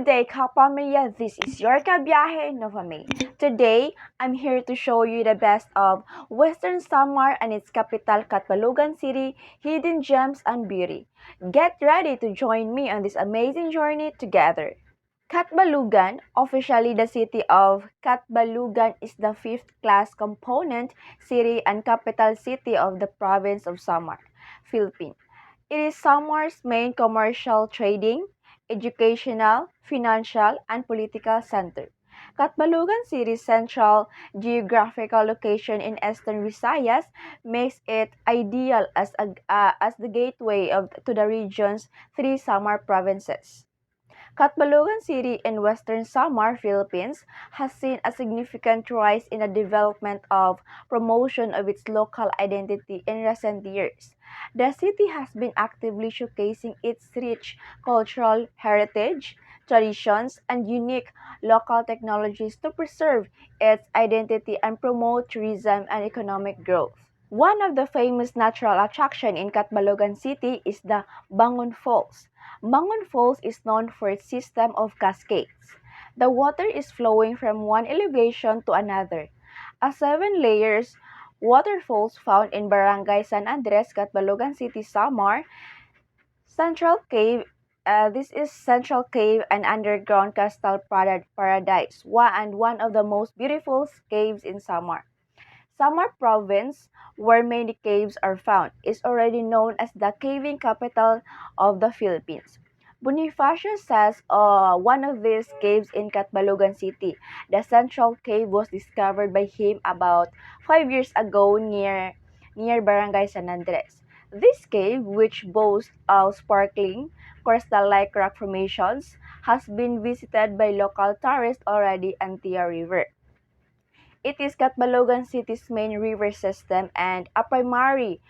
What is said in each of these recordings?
Good day, kapamilya. This is your kabiyahe, Novame. Today, I'm here to show you the best of Western Samar and its capital, CATBALOGAN City, hidden gems and beauty. Get ready to join me on this amazing journey together. CATBALOGAN, officially the city of CATBALOGAN, is the fifth-class component city and capital city of the province of Samar, Philippines. It is Samar's main commercial, trading, educational, financial, and political center. Catbalogan City's central geographical location in eastern Visayas makes it ideal as the gateway to the region's three Samar provinces. Catbalogan City in Western Samar, Philippines, has seen a significant rise in the development of promotion of its local identity in recent years. The city has been actively showcasing its rich cultural heritage, traditions, and unique local technologies to preserve its identity and promote tourism and economic growth. One of the famous natural attractions in Catbalogan City is the Bangon Falls. Bangon Falls is known for its system of cascades. The water is flowing from one elevation to another. A 7 layers waterfalls found in Barangay San Andres, Catbalogan City, Samar. Central Cave. This is Central Cave, an underground coastal paradise, and one of the most beautiful caves in Samar. Samar Province, where many caves are found, is already known as the caving capital of the Philippines. Bonifacio says one of these caves in Catbalogan City, the Central Cave, was discovered by him about 5 years ago near Barangay San Andres. This cave, which boasts of sparkling, crystal-like rock formations, has been visited by local tourists already and Tia River. It is Catbalogan City's main river system and a primary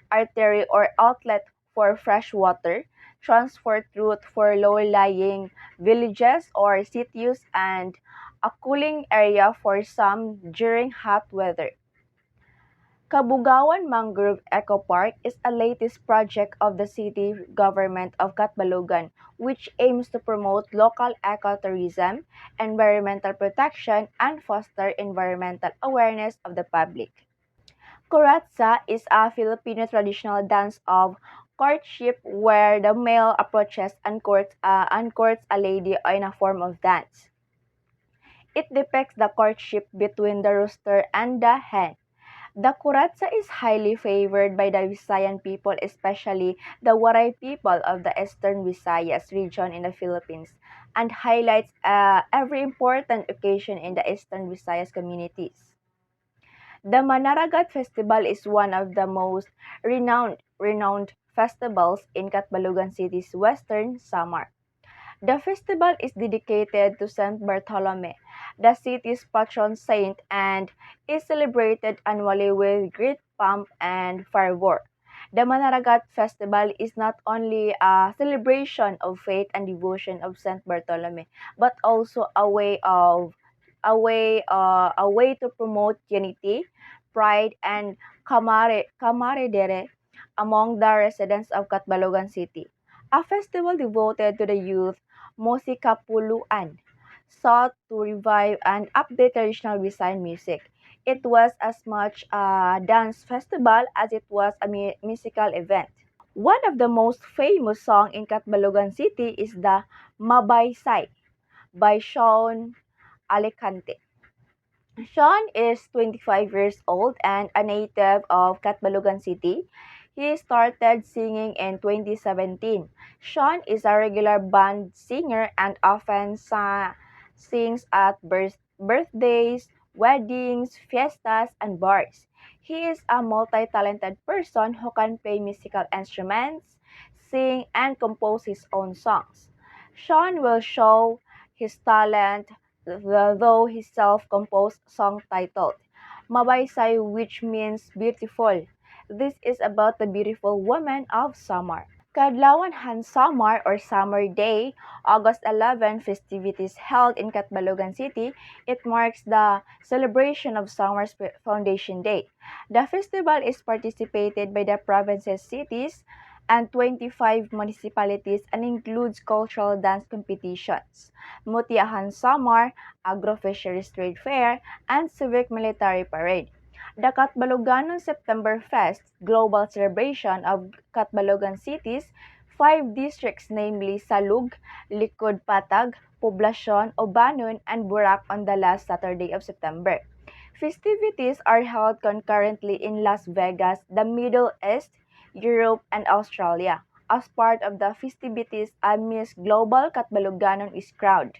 artery or outlet for fresh water, transport route for low-lying villages or cities, and a cooling area for some during hot weather. Kabugawan Mangrove Eco Park is a latest project of the city government of Catbalogan, which aims to promote local ecotourism, environmental protection, and foster environmental awareness of the public. Kuratsa is a Filipino traditional dance of courtship where the male approaches and courts a lady in a form of dance. It depicts the courtship between the rooster and the hen. The kuratsa is highly favored by the Visayan people, especially the Waray people of the Eastern Visayas region in the Philippines, and highlights every important occasion in the Eastern Visayas communities. The Manaragat Festival is one of the most renowned festivals in Catbalogan City's western Samar. The festival is dedicated to Saint Bartolome, the city's patron saint, and is celebrated annually with great pomp and fervor. The Manaragat Festival is not only a celebration of faith and devotion of Saint Bartolome, but also a way to promote unity, pride, and camaraderie among the residents of Catbalogan City. A festival devoted to the youth, Musikapuluan, sought to revive and update traditional Visayan music. It was as much a dance festival as it was a musical event. One of the most famous songs in Catbalogan City is the Mabaysay by Sean Alicante. Sean is 25 years old and a native of Catbalogan City. He started singing in 2017. Sean is a regular band singer and often sings at birthdays, weddings, fiestas, and bars. He is a multi-talented person who can play musical instruments, sing, and compose his own songs. Sean will show his talent though his self-composed song titled Mabaysay, which means beautiful. This is about the beautiful woman of Samar. Kadlawan Han Samar or Summer Day, August 11 festivities held in Catbalogan City. It marks the celebration of Samar's Foundation Day. The festival is participated by the province's cities and 25 municipalities and includes cultural dance competitions, Mutiahan Samar, Agro-Fisheries Trade Fair, and Civic Military Parade. The Catbalogan September Fest, global celebration of Catbalogan cities, 5 districts namely Salug, Likod Patag, Poblacion, Obanon, and Burak on the last Saturday of September. Festivities are held concurrently in Las Vegas, the Middle East, Europe, and Australia. As part of the festivities, a Miss Global Catbaloganon is crowned.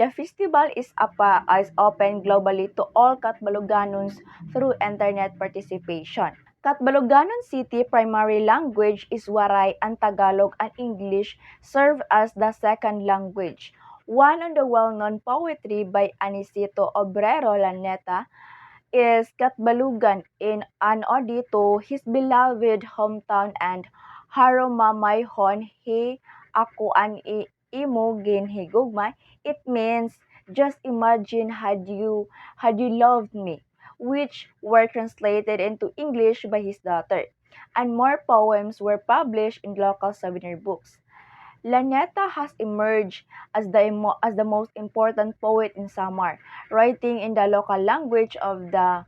The festival is open globally to all Catbaloganons through internet participation. Catbaloganon City primary language is Waray and Tagalog and English serve as the second language. One of the well-known poetry by Anicito Obrero Laneta is Catbalogan in an ode to his beloved hometown and Harumamayhon he ako an imo ginhigugma. It means just imagine had you loved me, which were translated into English by his daughter, and more poems were published in local souvenir books. Laneta has emerged as the most important poet in Samar, writing in the local language of the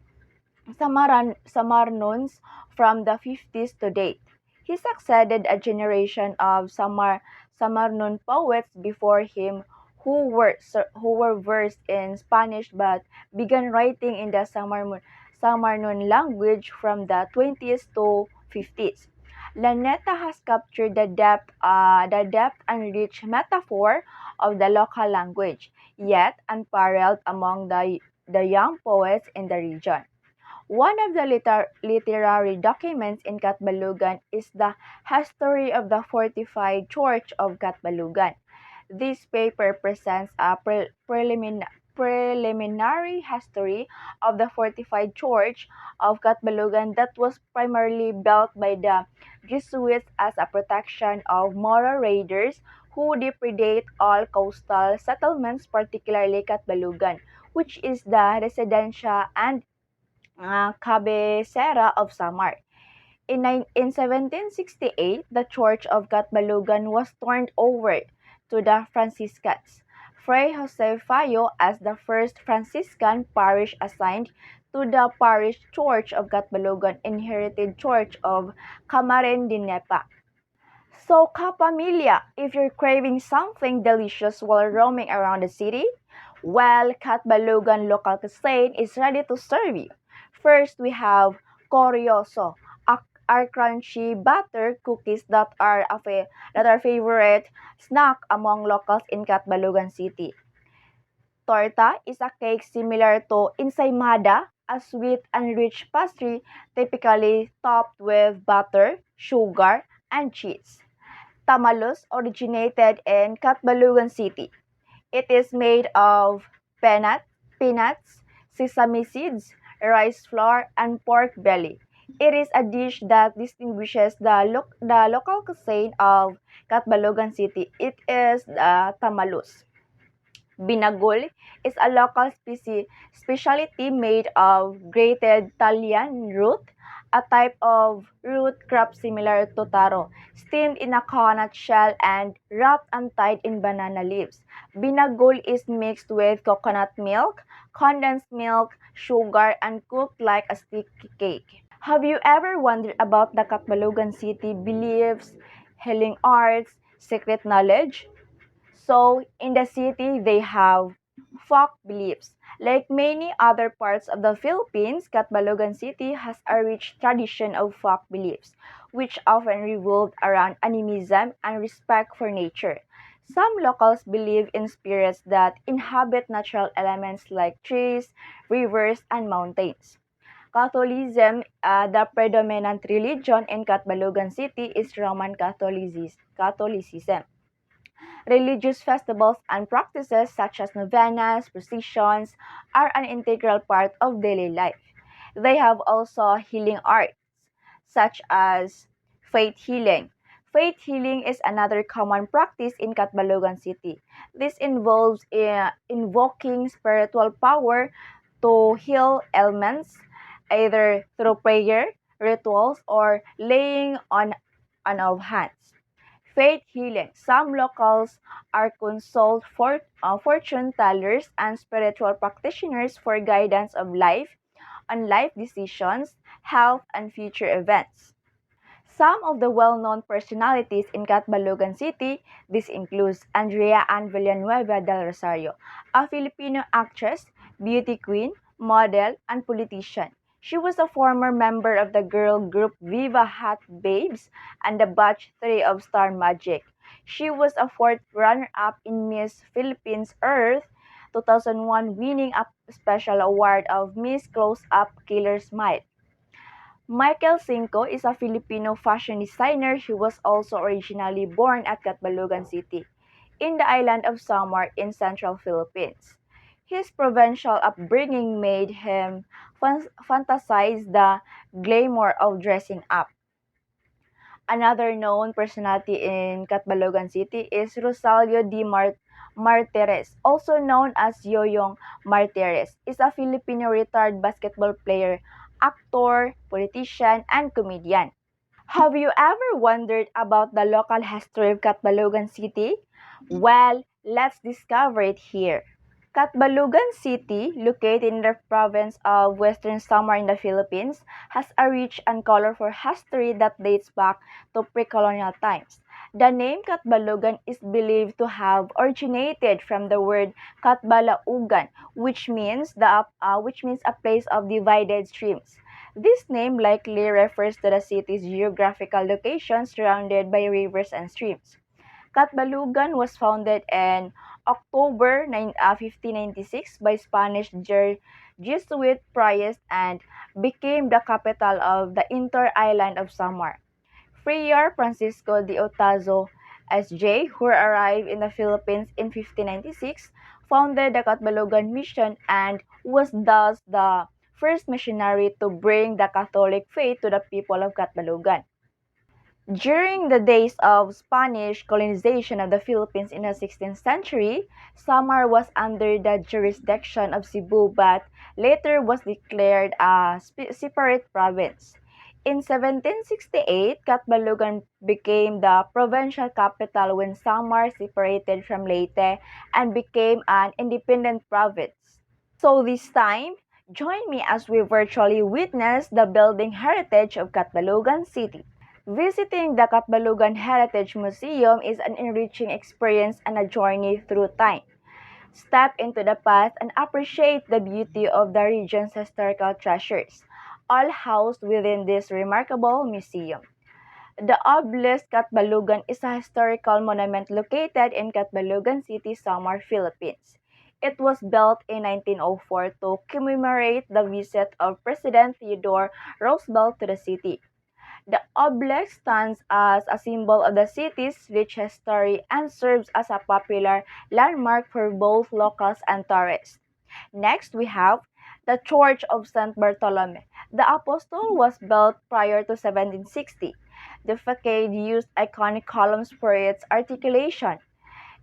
Samarnons from the 50s to date. He succeeded a generation of Samarnon poets before him who were versed in Spanish but began writing in the Samarnon language from the 20s to 50s. Laneta has captured the depth and rich metaphor of the local language, yet unparalleled among the young poets in the region. One of the literary documents in Catbalogan is the History of the Fortified Church of Catbalogan. This paper presents a preliminary history of the fortified church of Catbalogan that was primarily built by the Jesuits as a protection of Moro raiders who depredate all coastal settlements, particularly Catbalogan, which is the residencia and cabecera of Samar. In 1768, the Church of Catbalogan was turned over to the Franciscans. Fray Jose Fayo as the first Franciscan parish assigned to the parish church of Catbalogan inherited church of Camaren de Nepa. So, kapamilya, if you're craving something delicious while roaming around the city, well, Catbalogan local cuisine is ready to serve you. First, we have Corioso, our crunchy butter cookies that are favorite snack among locals in Catbalogan City. Torta is a cake similar to ensaymada, a sweet and rich pastry typically topped with butter, sugar, and cheese. Tamalos originated in Catbalogan City. It is made of peanuts, sesame seeds, rice flour, and pork belly. It is a dish that distinguishes the local cuisine of Catbalogan City. It is the tamalos. Binagol is a local specialty made of grated Talian root, a type of root crop similar to taro, steamed in a coconut shell and wrapped and tied in banana leaves. Binagol is mixed with coconut milk, condensed milk, sugar, and cooked like a sticky cake. Have you ever wondered about the Catbalogan City beliefs, healing arts, secret knowledge? So, in the city, they have folk beliefs. Like many other parts of the Philippines, Catbalogan City has a rich tradition of folk beliefs, which often revolve around animism and respect for nature. Some locals believe in spirits that inhabit natural elements like trees, rivers, and mountains. Catholicism, the predominant religion in Catbalogan City, is Roman Catholicism. Religious festivals and practices such as novenas, processions are an integral part of daily life. They have also healing arts, such as faith healing. Faith healing is another common practice in Catbalogan City. This involves invoking spiritual power to heal ailments, either through prayer, rituals, or laying on and of hands. Faith healing. Some locals are fortune tellers and spiritual practitioners for guidance of life on life decisions, health, and future events. Some of the well-known personalities in Catbalogan City, this includes Andrea Ann Villanueva del Rosario, a Filipino actress, beauty queen, model, and politician. She was a former member of the girl group Viva Hot Babes and the Batch 3 of Star Magic. She was a fourth runner-up in Miss Philippines Earth 2001, winning a special award of Miss Close-Up Killer Smile. Michael Cinco is a Filipino fashion designer. He was also originally born at Catbalogan City, in the island of Samar in central Philippines. His provincial upbringing made him fantasize the glamour of dressing up. Another known personality in Catbalogan City is Rosalio Martires, also known as Yoyong Martires, is a Filipino retired basketball player, actor, politician, and comedian. Have you ever wondered about the local history of Catbalogan City? Well, let's discover it here. Catbalogan City, located in the province of Western Samar in the Philippines, has a rich and colorful history that dates back to pre-colonial times. The name Catbalogan is believed to have originated from the word Catbalaugan, which means a place of divided streams. This name likely refers to the city's geographical location surrounded by rivers and streams. Catbalogan was founded in October 1596 by Spanish Jesuit priests and became the capital of the entire island of Samar. Friar Francisco de Otazo S.J., who arrived in the Philippines in 1596, founded the Catbalogan Mission and was thus the first missionary to bring the Catholic faith to the people of Catbalogan. During the days of Spanish colonization of the Philippines in the 16th century, Samar was under the jurisdiction of Cebu but later was declared a separate province. In 1768, Catbalogan became the provincial capital when Samar separated from Leyte and became an independent province. So this time, join me as we virtually witness the building heritage of Catbalogan City. Visiting the Catbalogan Heritage Museum is an enriching experience and a journey through time. Step into the past and appreciate the beauty of the region's historical treasures, all housed within this remarkable museum. The obelisk Catbalogan is a historical monument located in Catbalogan City, Samar, Philippines. It was built in 1904 to commemorate the visit of President Theodore Roosevelt to the city. The obelisk stands as a symbol of the city's rich history and serves as a popular landmark for both locals and tourists. Next, we have the Church of St. Bartolome. The Apostle was built prior to 1760. The facade used iconic columns for its articulation.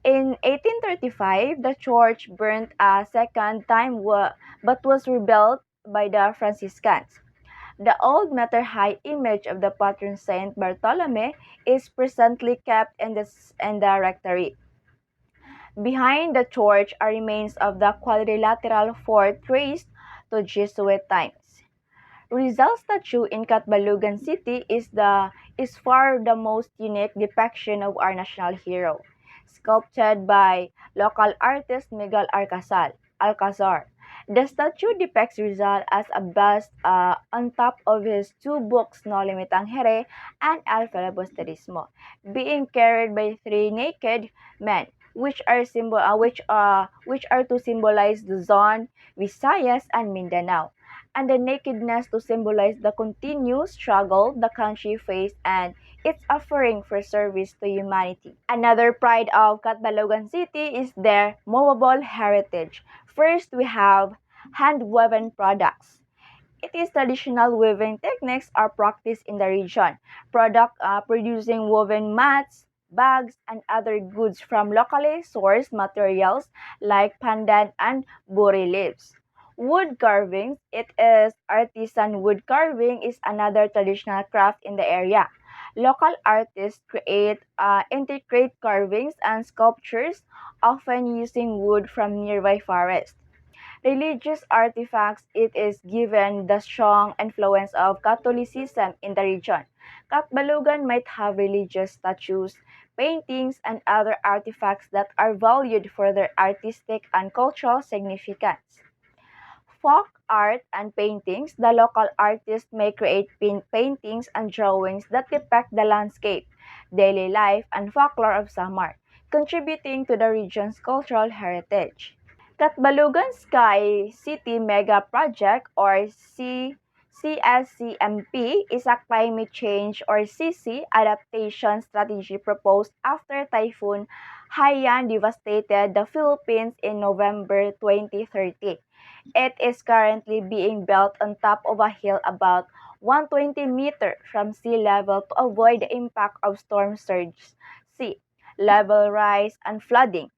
In 1835, the church burned a second time but was rebuilt by the Franciscans. The old meter-high image of the patron Saint Bartolome is presently kept in the rectory. Behind the church are remains of the quadrilateral fort traced to Jesuit times. Rizal's statue in Catbalogan City is far the most unique depiction of our national hero, sculpted by local artist Miguel Alcazar. The statue depicts Rizal as a bust on top of his two books No Limitang and El Filibusterismo, being carried by three naked men, which are to symbolize Luzon, Visayas, and Mindanao, and the nakedness to symbolize the continuous struggle the country faced and its offering for service to humanity. Another pride of Catbalogan City is their movable heritage. First, we have hand-woven products. It is traditional weaving techniques are practiced in the region, producing woven mats, bags, and other goods from locally sourced materials like pandan and buri leaves. Wood carving, it is artisan wood carving is another traditional craft in the area. Local artists integrate carvings and sculptures, often using wood from nearby forests. Religious artifacts, it is given the strong influence of Catholicism in the region. Catbalogan might have religious statues, paintings, and other artifacts that are valued for their artistic and cultural significance. Folk art and paintings, the local artists may create paintings and drawings that depict the landscape, daily life, and folklore of Samar, contributing to the region's cultural heritage. Catbalogan Sky City Mega Project or CSCMP is a climate change or CC adaptation strategy proposed after Typhoon Haiyan devastated the Philippines in November 2013. It is currently being built on top of a hill about 120 meters from sea level to avoid the impact of storm surge, sea level rise, and flooding.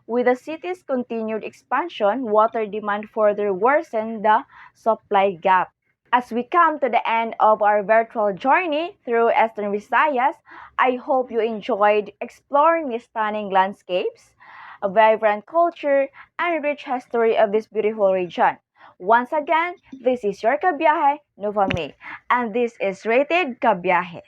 With the city's continued expansion, water demand further worsened the supply gap. As we come to the end of our virtual journey through Eastern Visayas, I hope you enjoyed exploring the stunning landscapes, a vibrant culture, and rich history of this beautiful region. Once again, this is your Kabiyahe, Nova May, and this is Rated Kabiyahe.